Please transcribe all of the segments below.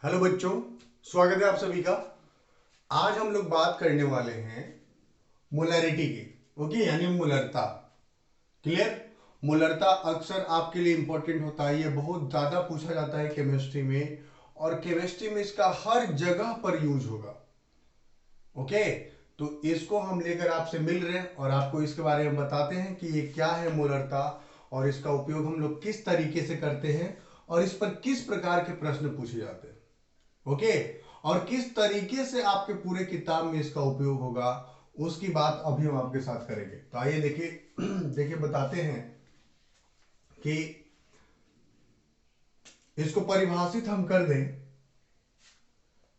Hello बच्चों, स्वागत है आप सभी का। आज हम लोग बात करने वाले हैं मोलैरिटी की। ओके, यानी मोलरता। क्लियर। मोलरता अक्सर आपके लिए इंपॉर्टेंट होता है, ये बहुत ज़्यादा पूछा जाता है केमिस्ट्री में, और केमिस्ट्री में इसका हर जगह पर यूज होगा। ओके, तो इसको हम लेकर आपसे मिल रहे हैं और आपको इसके बारे में बताते हैं कि ये क्या है मोलरता, और इसका उपयोग हम लोग किस तरीके से करते हैं, और इस पर किस प्रकार के प्रश्न पूछे जाते हैं। ओके, और किस तरीके से आपके पूरे किताब में इसका उपयोग होगा उसकी बात अभी हम आपके साथ करेंगे। तो आइए देखिए देखिए बताते हैं कि इसको परिभाषित हम कर दें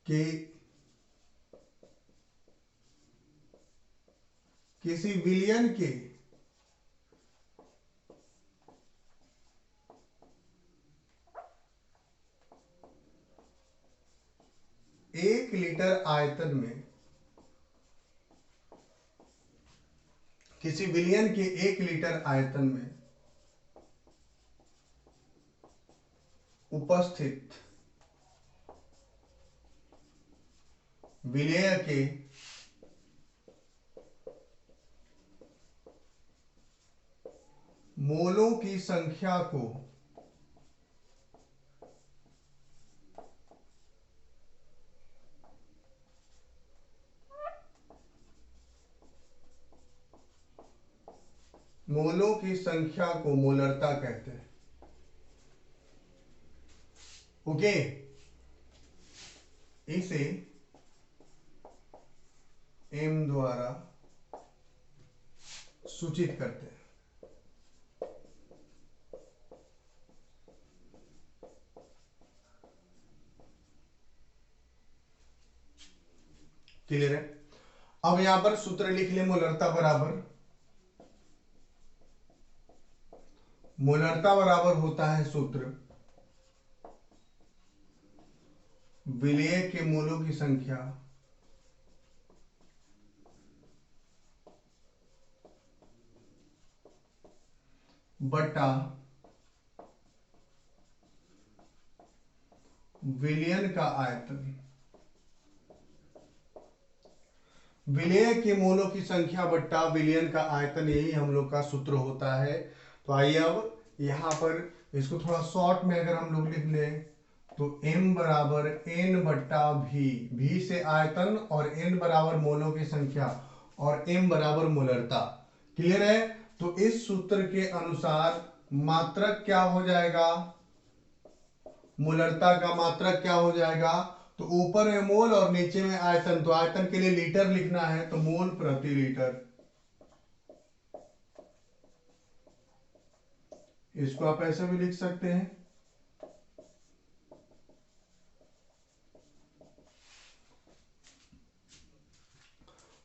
कि किसी विलयन के 1 लीटर आयतन में, किसी विलयन के 1 लीटर आयतन में उपस्थित विलेय के मोलों की संख्या को मोलरता कहते हैं। ओके, इसे एम द्वारा सूचित करते हैं। क्लियर है। अब यहां पर सूत्र लिख ले, मोलरता बराबर होता है सूत्र विलेय के मोलों की संख्या बटा विलयन का आयतन। विलेय के मोलों की संख्या बट्टा विलयन का आयतन, यही हम लोग का सूत्र होता है। तो आइए अब यहां पर इसको थोड़ा शॉर्ट में अगर हम लोग लिख लें तो m बराबर n बट्टा v से आयतन और n बराबर मोलों की संख्या और m बराबर मोलरता। क्लियर है। तो इस सूत्र के अनुसार मात्रक क्या हो जाएगा, मोलरता का मात्रक क्या हो जाएगा, तो ऊपर में मोल और नीचे में आयतन, तो आयतन के लिए लीटर लिखना है तो मोल प्रति लीटर। इसको आप ऐसे भी लिख सकते हैं।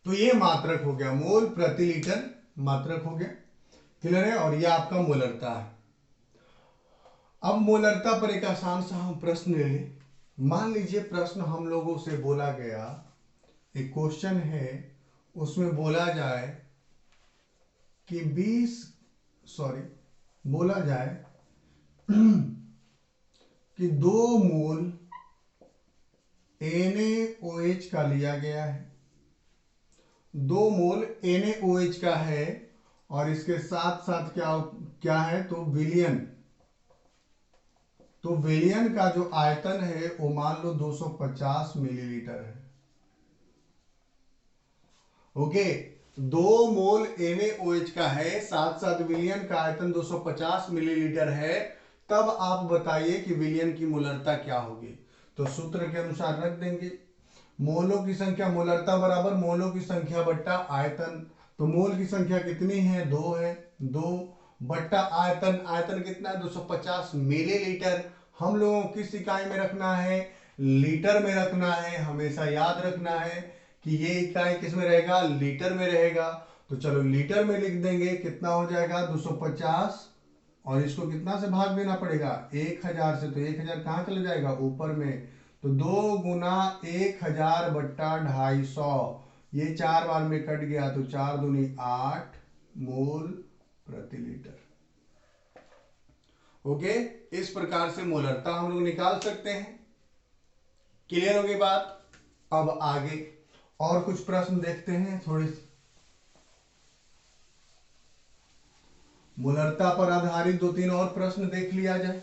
तो ये मात्रक हो गया, मोल प्रति लीटर मात्रक हो गया। क्लियर है। और ये आपका मोलरता है। अब मोलरता पर एक आसान सा हम प्रश्न ले लें। मान लीजिए प्रश्न हम लोगों से बोला गया, एक क्वेश्चन है, उसमें बोला जाए कि 20 सॉरी बोला जाए कि 2 मोल NaOH का लिया गया है, 2 मोल NaOH का है, और इसके साथ साथ क्या क्या है, तो विलयन, तो विलयन का जो आयतन है वो मान लो 250 मिलीलीटर है। ओके, 2 मोल NaOH का है, साथ साथ विलयन का आयतन 250 मिलीलीटर है। तब आप बताइए कि विलयन की मोलरता क्या होगी। तो सूत्र के अनुसार रख देंगे, मोलों की संख्या, मोलरता बराबर मोलों की संख्या बट्टा आयतन। तो मोल की संख्या कितनी है, 2 है, 2 बट्टा आयतन, आयतन कितना है 250 मिलीलीटर। हम लोगों को किस इकाई में रखना है, लीटर में रखना है। हमेशा याद रखना है कि ये इकाई किस में रहेगा, लीटर में रहेगा। तो चलो लीटर में लिख देंगे, कितना हो जाएगा 250, और इसको कितना से भाग देना पड़ेगा, 1000 से। तो 1000 कहाँ चला जाएगा, ऊपर में। तो 2 गुना 1000 बट्टा 250, ये 4 बार में कट गया, तो 4 दूनी 8 मोल प्रति लीटर। ओके, इस प्रकार से मोलरता हम लोग निकाल सकते हैं। क्लियर हो गई बात। अब आगे और कुछ प्रश्न देखते हैं, थोड़ी मूलरता पर आधारित 2-3 और प्रश्न देख लिया जाए।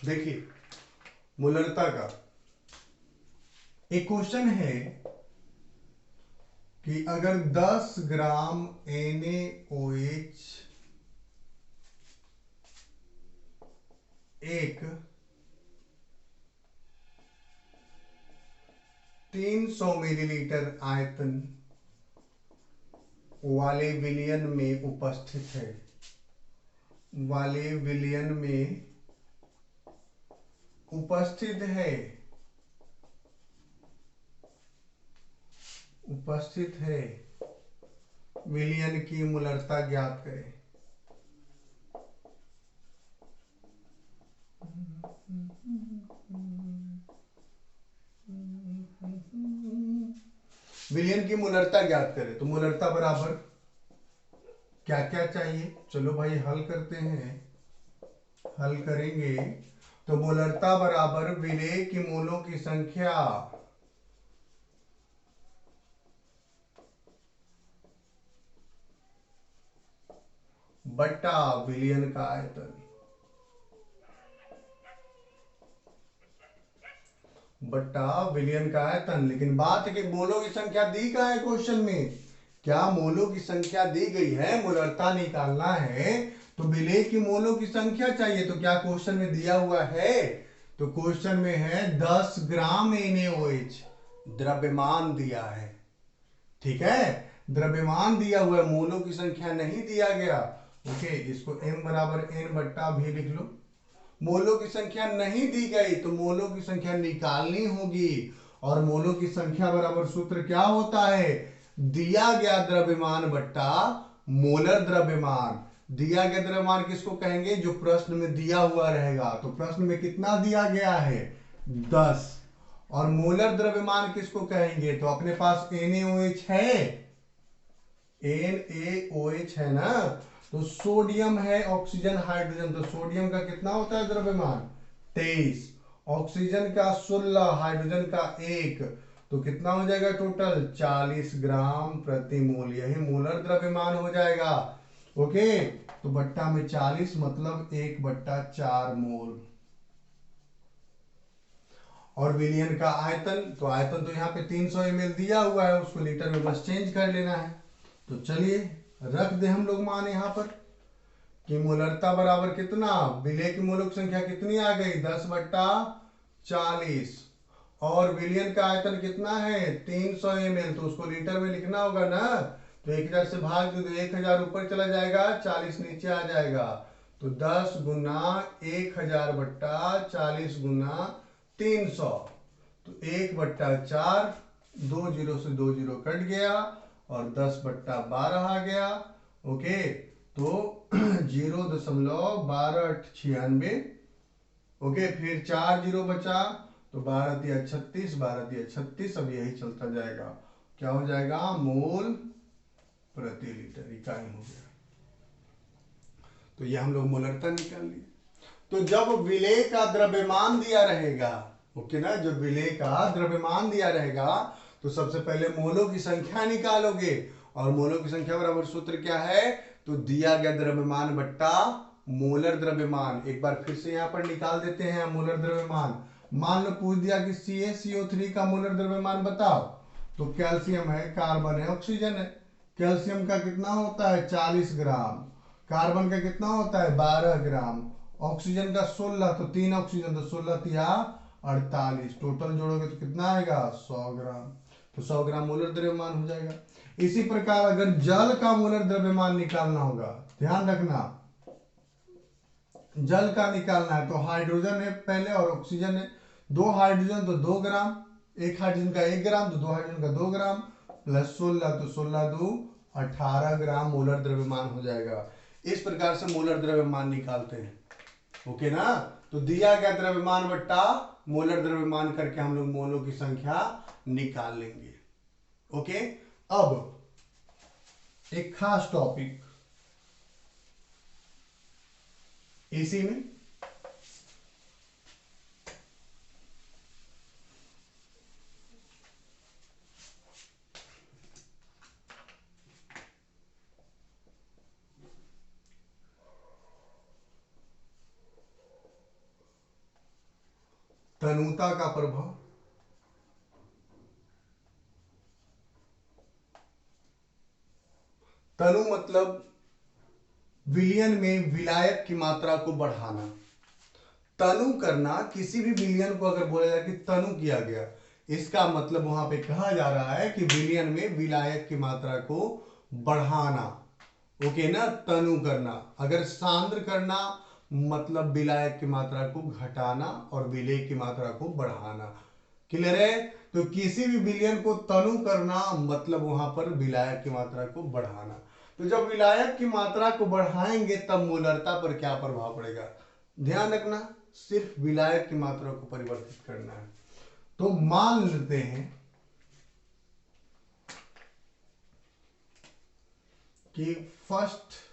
देखिए मूलरता का एक क्वेश्चन है कि अगर 10 ग्राम NaOH एक 300 मिलीलीटर आयतन वाले विलयन में उपस्थित है, वाले विलयन में उपस्थित है, उपस्थित है, विलयन की मूलरता ज्ञात करें। विलयन की मूलरता ज्ञात करें, तो मूलरता बराबर क्या क्या चाहिए, चलो भाई हल करते हैं। हल करेंगे तो मूलरता बराबर विलेय की मोलों की संख्या बट्टा विलयन का आयतन, बट्टा विलयन का आयतन। लेकिन बात है कि मोलों की संख्या दी कहाँ है क्वेश्चन में, क्या मोलों की संख्या दी गई है, मूलरता निकालना है तो विलेय की मोलों की संख्या चाहिए। तो क्या क्वेश्चन में दिया हुआ है, तो क्वेश्चन में है 10 ग्राम NaOH द्रव्यमान दिया है, ठीक है, द्रव्यमान दिया हुआ है, मोलों की संख्या नहीं दिया गया। ओके, इसको m बराबर n बट्टा भी लिख लो। मोलों की संख्या नहीं दी गई तो मोलों की संख्या निकालनी होगी, और मोलों की संख्या बराबर सूत्र क्या होता है, दिया गया द्रव्यमान बट्टा मोलर द्रव्यमान। दिया गया द्रव्यमान किसको कहेंगे, जो प्रश्न में दिया हुआ रहेगा। तो प्रश्न में कितना दिया गया है, 10, और मोलर द्रव्यमान किसको कहेंगे, तो अपने पास NaOH है, NaOH है ना, तो सोडियम है, ऑक्सीजन, हाइड्रोजन, तो सोडियम का कितना होता है द्रव्यमान 23, ऑक्सीजन का 16, हाइड्रोजन का 1, तो कितना हो जाएगा टोटल 40 ग्राम प्रति मोल, यही मोलर द्रव्यमान हो जाएगा। ओके, तो बट्टा में 40 मतलब 1/4 मोल। और विलयन का आयतन, तो आयतन तो यहाँ पे 300 ml दिया हुआ है, उसको लीटर में बस चेंज कर लेना है। तो चलिए रख दे हम लोग मान यहाँ पर कि मोलरता बराबर कितना, विलय की मोलों की संख्या कितनी आ गई 10/40, और विलयन का आयतन कितना है 300 ml, तो उसको लीटर में लिखना होगा ना, तो 1000 से भाग दो तो 1000 ऊपर चला जाएगा, 40 नीचे आ जाएगा, तो 10 गुना 1000/40 गुना 300, तो 1/4, 2 जीरो से 2 जीरो कट गया और 10/12 आ गया। ओके, तो 0.1296। ओके, फिर 4 जीरो बचा, तो 12×36, 12×36, अब यही चलता जाएगा, क्या हो जाएगा मोल प्रति लीटर, इकाई हो गया। तो ये हम लोग मोलरता निकाल लिए। तो जब विलेय का द्रव्यमान दिया रहेगा, ओके ना, जब विलेय का द्रव्यमान दिया रहेगा तो सबसे पहले मोलों की संख्या निकालोगे, और मोलों की संख्या बराबर सूत्र क्या है, तो दिया गया द्रव्यमान बट्टा मोलर द्रव्यमान। एक बार फिर से यहां पर निकाल देते हैं मोलर द्रव्यमान। मान लो पूछ दिया कि CaCO3 का मोलर द्रव्यमान बताओ, तो कैल्शियम है, कार्बन है, ऑक्सीजन है। कैल्शियम का कितना होता है 40 ग्राम, कार्बन का कितना होता है 12 ग्राम, ऑक्सीजन का 16, तो 3 ऑक्सीजन, तो 16×3=48, टोटल जोड़ोगे तो कितना आएगा 100 ग्राम, तो 100 ग्राम मोलर द्रव्यमान हो जाएगा। इसी प्रकार अगर जल का मोलर द्रव्यमान निकालना होगा, ध्यान रखना, जल का निकालना है तो हाइड्रोजन है पहले और ऑक्सीजन है, 2 हाइड्रोजन तो 2 ग्राम, एक हाइड्रोजन का 1 ग्राम, तो 2 हाइड्रोजन का 2 ग्राम, प्लस 16, तो 16×2 18 ग्राम मोलर द्रव्यमान हो जाएगा। इस प्रकार से मोलर द्रव्यमान निकालते हैं। ओके ना, तो दिया गया द्रव्यमान बट्टा मोलर द्रव्यमान करके हम लोग मोलों की संख्या निकाल लेंगे। ओके, अब एक खास टॉपिक इसी में तनुता का प्रभाव। तनु मतलब विलयन में विलायक की मात्रा को बढ़ाना। तनु करना, किसी भी विलयन को अगर बोला जाए कि तनु किया गया, इसका मतलब वहां पे कहा जा रहा है कि विलयन में विलायक की मात्रा को बढ़ाना। ओके ना, तनु करना। अगर सांद्र करना मतलब विलायक की मात्रा को घटाना और विलेय की मात्रा को बढ़ाना। क्लियर है? तो किसी भी विलयन को तनु करना मतलब वहां पर विलायक की मात्रा को बढ़ाना। तो जब विलायक की मात्रा को बढ़ाएंगे तब मोलरता पर क्या प्रभाव पड़ेगा, ध्यान रखना। सिर्फ विलायक की मात्रा को परिवर्तित करना है। तो मान लेते हैं कि फर्स्ट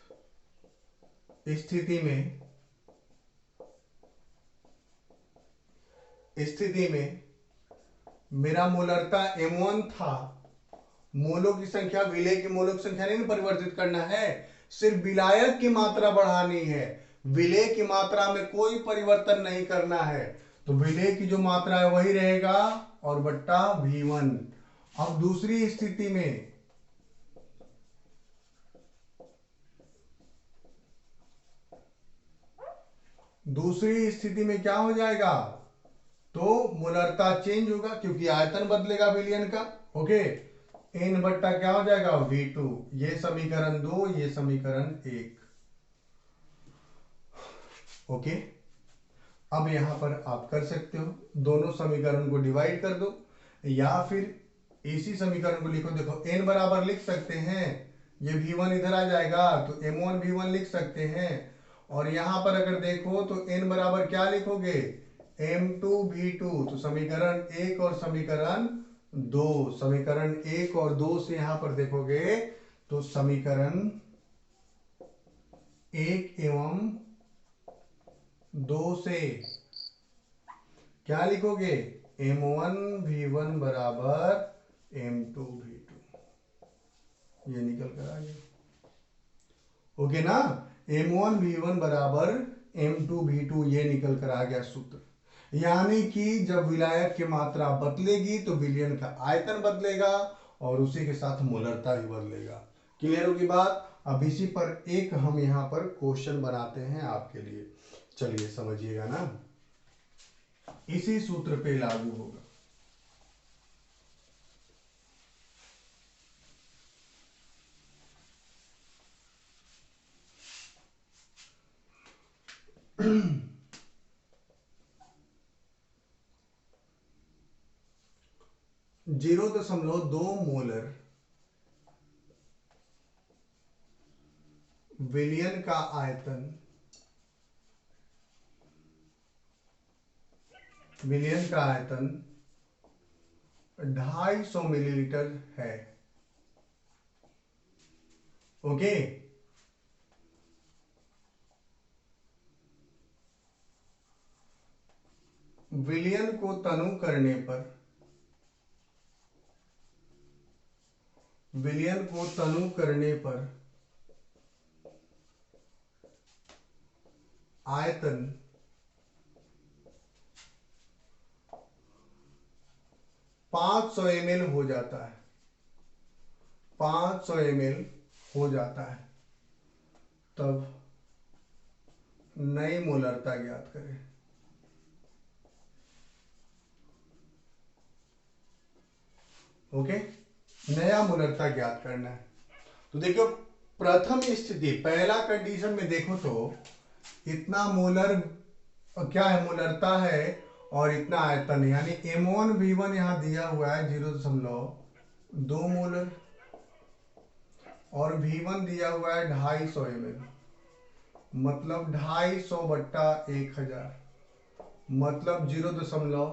स्थिति में मेरा मोलरता m1 था। मोलों की संख्या, विलेय की मोलों की संख्या नहीं परिवर्तित करना है, सिर्फ विलायक की मात्रा बढ़ानी है। विलेय की मात्रा में कोई परिवर्तन नहीं करना है। तो विलेय की जो मात्रा है वही रहेगा और बट्टा V1। अब दूसरी स्थिति में क्या हो जाएगा, तो मोलरता चेंज होगा क्योंकि आयतन बदलेगा विलयन का। ओके, n बट्टा क्या हो जाएगा V2। ये समीकरण 2, ये समीकरण 1। ओके, अब यहां पर आप कर सकते हो, दोनों समीकरण को डिवाइड कर दो या फिर इसी समीकरण को लिखो। देखो n बराबर लिख सकते हैं, ये V1 इधर आ जाएगा तो m1 V1 लिख सकते हैं। और यहां पर अगर देखो तो n बराबर क्या लिखोगे, m2 V2। तो समीकरण 1 और समीकरण 2, समीकरण 1 और 2 से यहां पर देखोगे तो समीकरण 1 एवं 2 से क्या लिखोगे, m1 V1 बराबर m2 V2। ये निकल कर आ गया। ओके ना, m1 V1 बराबर m2 V2 ये निकल कर आ गया सूत्र। यानी कि जब विलायक की मात्रा बदलेगी तो विलयन का आयतन बदलेगा और उसी के साथ मोलरता भी बदलेगा। क्लियर होगी बात? अब इसी पर एक हम यहां पर क्वेश्चन बनाते हैं आपके लिए, चलिए समझिएगा ना, इसी सूत्र पे लागू होगा। जीरो दशमलव दो मोलर विलयन का आयतन, विलयन का आयतन 250 मिलीलीटर है। ओके, विलयन को तनु करने पर, विलयन को तनु करने पर आयतन 500 ml हो जाता है, 500 ml हो जाता है। तब नई मोलरता ज्ञात करें। ओके, नया मोलरता ज्ञात करना है। तो देखो प्रथम स्थिति, पहला कंडीशन में देखो तो इतना मोलर क्या है, मोलरता है और इतना आयतन है, यानी m1 V1 यहां दिया हुआ है 0.2 मोलर और V1 दिया हुआ है 250 ml, मतलब 250 बट्टा 1000। मतलब 0 दशमलव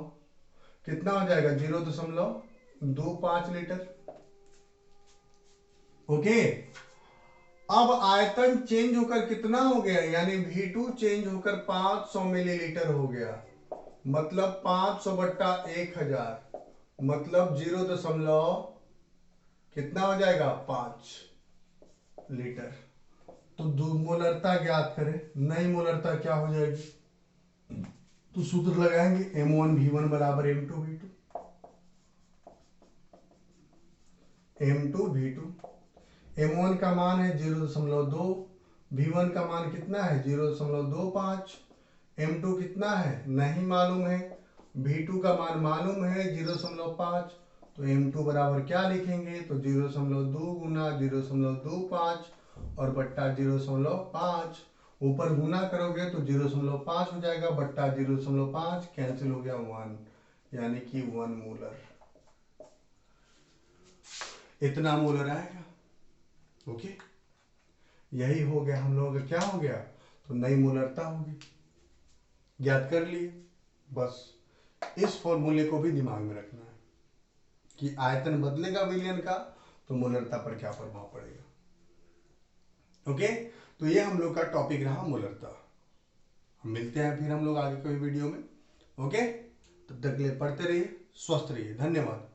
कितना हो जाएगा, 0.25 लीटर। ओके, अब आयतन चेंज होकर कितना हो गया, यानी V2 चेंज होकर 500 मिलीलीटर हो गया, मतलब 500 बट्टा 1000, मतलब 0 दशमलव कितना हो जाएगा, 5 लीटर। तो मोलरता ज्ञात करें, नई मोलरता क्या हो जाएगी, तो सूत्र लगाएंगे M1V1 बराबर M2V2, M2V2। M1 का मान है 0.2, V1 का मान कितना है 0.25, M2 कितना है नहीं मालूम है, V2 का मान मालूम है 0.5, तो M2 बराबर क्या लिखेंगे, तो 0.2 गुना 0.25 और बट्टा 0.5, ऊपर गुना करोगे तो 0.5 हो जाएगा, बट्टा 0.5 कैंसिल हो गया 1, यानी कि 1 मोलर, इतना मोलर आएगा। ओके, यही हो गया हम लोगों का, क्या हो गया, तो नई मोलरता होगी, ज्ञात कर लिए। बस इस फॉर्मूले को भी दिमाग में रखना है कि आयतन बदलेगा विलयन का तो मोलरता पर क्या प्रभाव पड़ेगा। ओके, तो ये हम लोग का टॉपिक रहा मोलरता। मिलते हैं फिर हम लोग आगे कोई वीडियो में। ओके, तब तक के लिए पढ़ते रहिए, स्वस्थ रहिए, धन्यवाद।